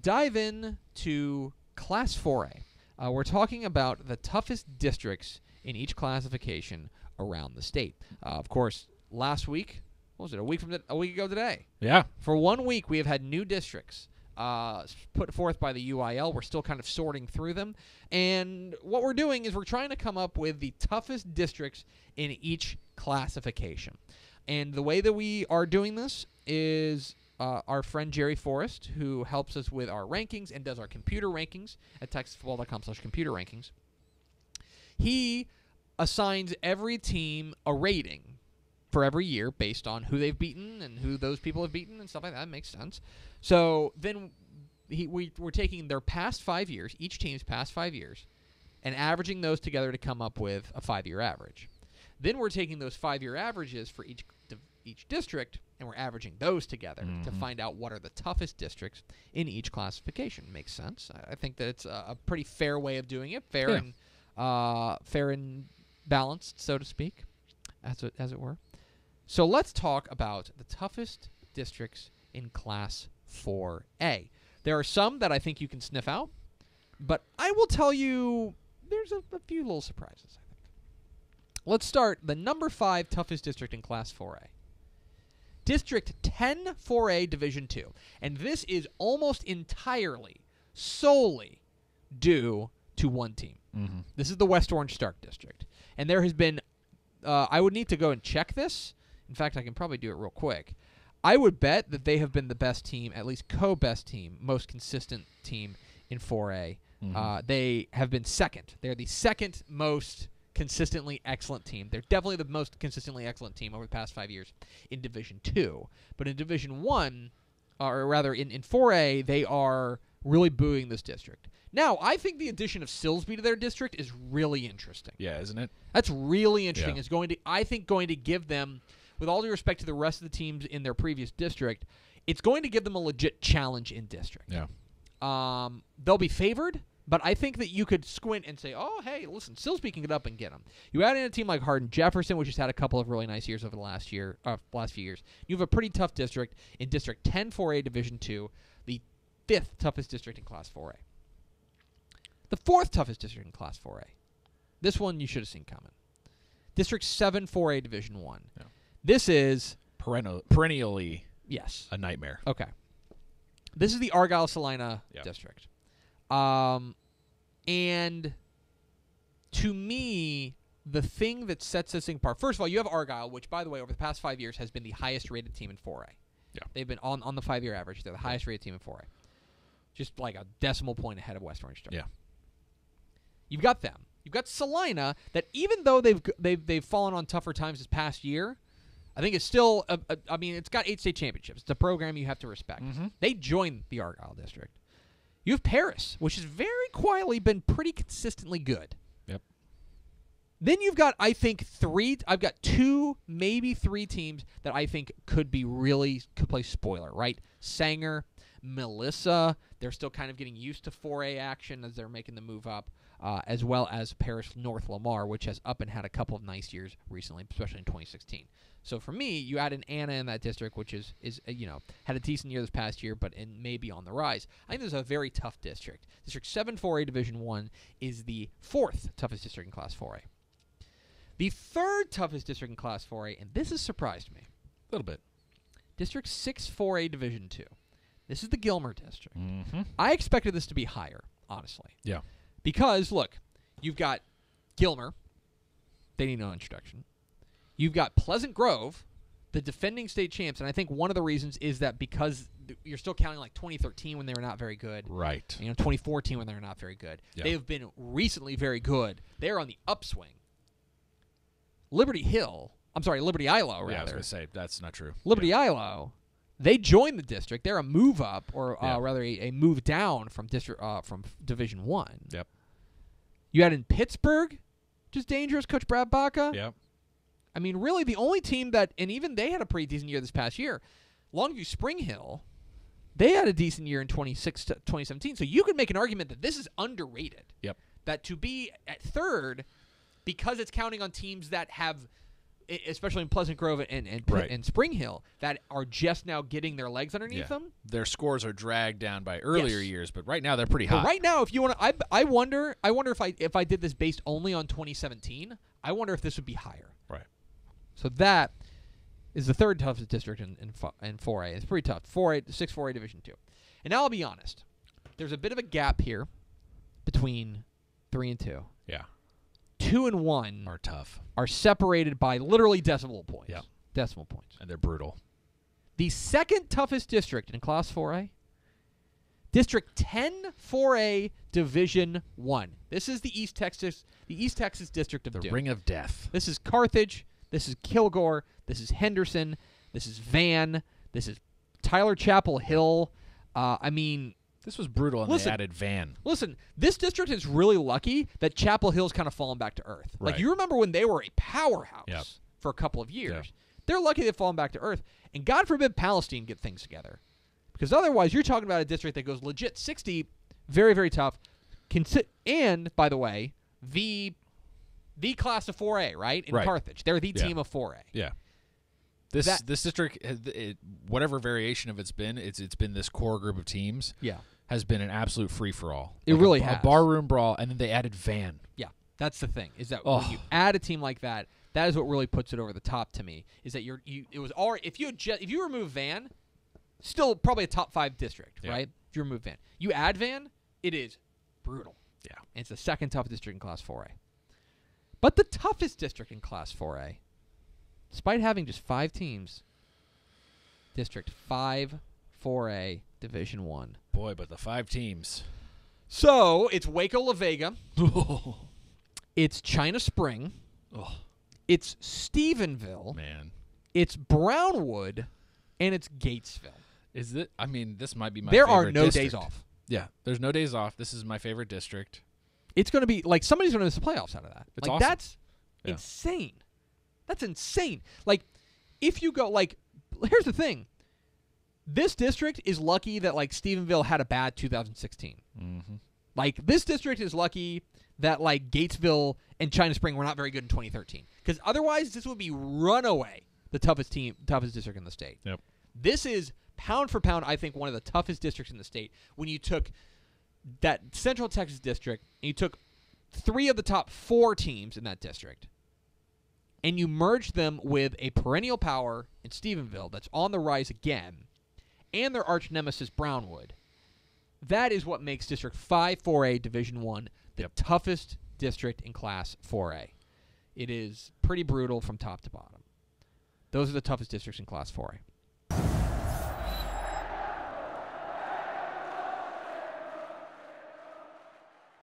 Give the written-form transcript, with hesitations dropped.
dive in to Class 4A. We're talking about the toughest districts in each classification around the state. Of course, last week, what was it, a week ago today? Yeah. For 1 week, we have had new districts put forth by the UIL. We're still kind of sorting through them. And what we're doing is we're trying to come up with the toughest districts in each classification. And the way that we are doing this is our friend Jerry Forrest, who helps us with our rankings and does our computer rankings at texasfootball.com/computer rankings. He assigns every team a rating for every year based on who they've beaten and who those people have beaten and stuff like that. That makes sense. So then we're taking their past 5 years, each team's past 5 years, and averaging those together to come up with a 5-year average. Then we're taking those 5-year averages for each district, and we're averaging those together to find out what are the toughest districts in each classification. Makes sense. I think that it's a pretty fair way of doing it, fair and balanced, so to speak, as it were. So let's talk about the toughest districts in Class 4A. There are some that I think you can sniff out, but I will tell you there's a few little surprises, I think. Let's start the number 5 toughest district in Class 4A. District 10 4A Division 2. And this is almost entirely, solely due to one team. Mm-hmm. This is the West Orange Stark District. And there has been, I would need to go and check this. In fact, I can probably do it real quick. I would bet that they have been the best team, at least co-best team, most consistent team in 4A. Mm-hmm. They have been second. They're the second most consistently excellent team. They're definitely the most consistently excellent team over the past 5 years in Division 2. But in Division 1, or rather in 4A, they are really booing this district. Now, I think the addition of Silsbee to their district is really interesting. Yeah, isn't it? That's really interesting. Yeah. It's going to give them, with all due respect to the rest of the teams in their previous district, it's going to give them a legit challenge in district. Yeah. They'll be favored, but I think that you could squint and say, oh, hey, listen, Silsbee can get up and get them. You add in a team like Hardin-Jefferson, which has had a couple of really nice years over the last few years. You have a pretty tough district in District 10 4A Division 2, the 5th toughest district in Class 4A. The 4th toughest district in Class 4A. This one you should have seen coming. District 7 4A Division 1. Yeah. This is perennially a nightmare. Okay. This is the Argyle-Salina district. And to me, the thing that sets this thing apart, first of all, you have Argyle, which, by the way, over the past 5 years has been the highest-rated team in 4A. Yeah. They've been on the 5-year average. They're the highest-rated team in 4A. Just like a decimal point ahead of West Orange Stark. Yeah. You've got them. You've got Salina, that even though they've fallen on tougher times this past year, I think it's still, it's got 8 state championships. It's a program you have to respect. Mm-hmm. They joined the Argyle district. You have Paris, which has very quietly been pretty consistently good. Yep. Then you've got, I think, I've got 2, maybe 3 teams that I think could play spoiler, right? Sanger, Melissa, they're still kind of getting used to 4A action as they're making the move up, as well as Paris North Lamar, which has up and had a couple of nice years recently, especially in 2016. So for me, you add an Anna in that district, which is had a decent year this past year, but may be on the rise. I think this is a very tough district. District 7 4A Division 1 is the 4th toughest district in Class 4A. The 3rd toughest district in Class 4A, and this has surprised me A little bit. District 6 4A Division 2. This is the Gilmer district. Mm-hmm. I expected this to be higher, honestly. Yeah. Because, look, you've got Gilmer. They need no introduction. You've got Pleasant Grove, the defending state champs, and I think one of the reasons is that because you're still counting like 2013 when they were not very good. Right. 2014 when they were not very good. Yeah. They have been recently very good. They're on the upswing. Liberty Ilo, rather. Yeah, I was going to say, that's not true. Liberty Ilo, they joined the district. They're a move up, or rather a move down from Division 1. Yep. You had in Pittsburgh, just dangerous, Coach Brad Baca. Yep. I mean, really, the only team that, and even they had a pretty decent year this past year, Longview Spring Hill, they had a decent year in 2017. So you could make an argument that this is underrated. Yep. That to be at 3rd, because it's counting on teams that have especially in Pleasant Grove and Spring Hill, that are just now getting their legs underneath them. Their scores are dragged down by earlier years, but right now they're pretty hot. But right now, if you want to, I wonder if I did this based only on 2017, I wonder if this would be higher. Right. So that is the third toughest district in 4A. It's pretty tough. 6-4A Division 2. And now I'll be honest. There's a bit of a gap here between 3 and 2. Yeah. 2 and 1 are tough. Are separated by literally decimal points. Yeah. Decimal points. And they're brutal. The second toughest district in Class 4A, District 10 4A Division 1. This is the East Texas District of Doom. The Ring of Death. This is Carthage. This is Kilgore. This is Henderson. This is Van. This is Tyler Chapel Hill. This was brutal, and they added Van. Listen, this district is really lucky that Chapel Hill's kind of fallen back to earth. Right. Like, you remember when they were a powerhouse for a couple of years. Yep. They're lucky they've fallen back to earth. And God forbid Palestine get things together. Because otherwise, you're talking about a district that goes legit 60, very, very tough. And, by the way, the class of 4A, right? In Carthage. They're the team of 4A. Yeah. This district, whatever variation of it's been this core group of teams. Yeah. Has been an absolute free-for-all. It really has. A barroom brawl, and then they added Van. Yeah, that's the thing, is that when you add a team like that, that is what really puts it over the top to me, is that it was already, if you remove Van, still probably a top 5 district, right? If you remove Van. You add Van, it is brutal. Yeah. And it's the second toughest district in Class 4A. But the toughest district in Class 4A, despite having just 5 teams, District 5 4A Division 1. Boy, but the 5 teams. So, it's Waco La Vega. It's China Spring. It's Stephenville. Man. It's Brownwood. And it's Gatesville. Is it? I mean, this might be my favorite favorite There are no district. days off. Yeah, there's no days off. This is my favorite district. It's going to be, like, somebody's going to miss the playoffs out of that. It's like, awesome. That's insane. That's insane. Like, if you go, like, here's the thing. This district is lucky that, like, Stephenville had a bad 2016. Mm-hmm. Like, this district is lucky that, like, Gatesville and China Spring were not very good in 2013. Because otherwise, this would be runaway the toughest district in the state. Yep. This is, pound for pound, I think, one of the toughest districts in the state. When you took that Central Texas district, and you took 3 of the top 4 teams in that district, and you merged them with a perennial power in Stephenville that's on the rise again, and their arch nemesis Brownwood, that is what makes District 5 4A Division 1 the toughest district in Class 4A. It is pretty brutal from top to bottom. Those are the toughest districts in Class 4A.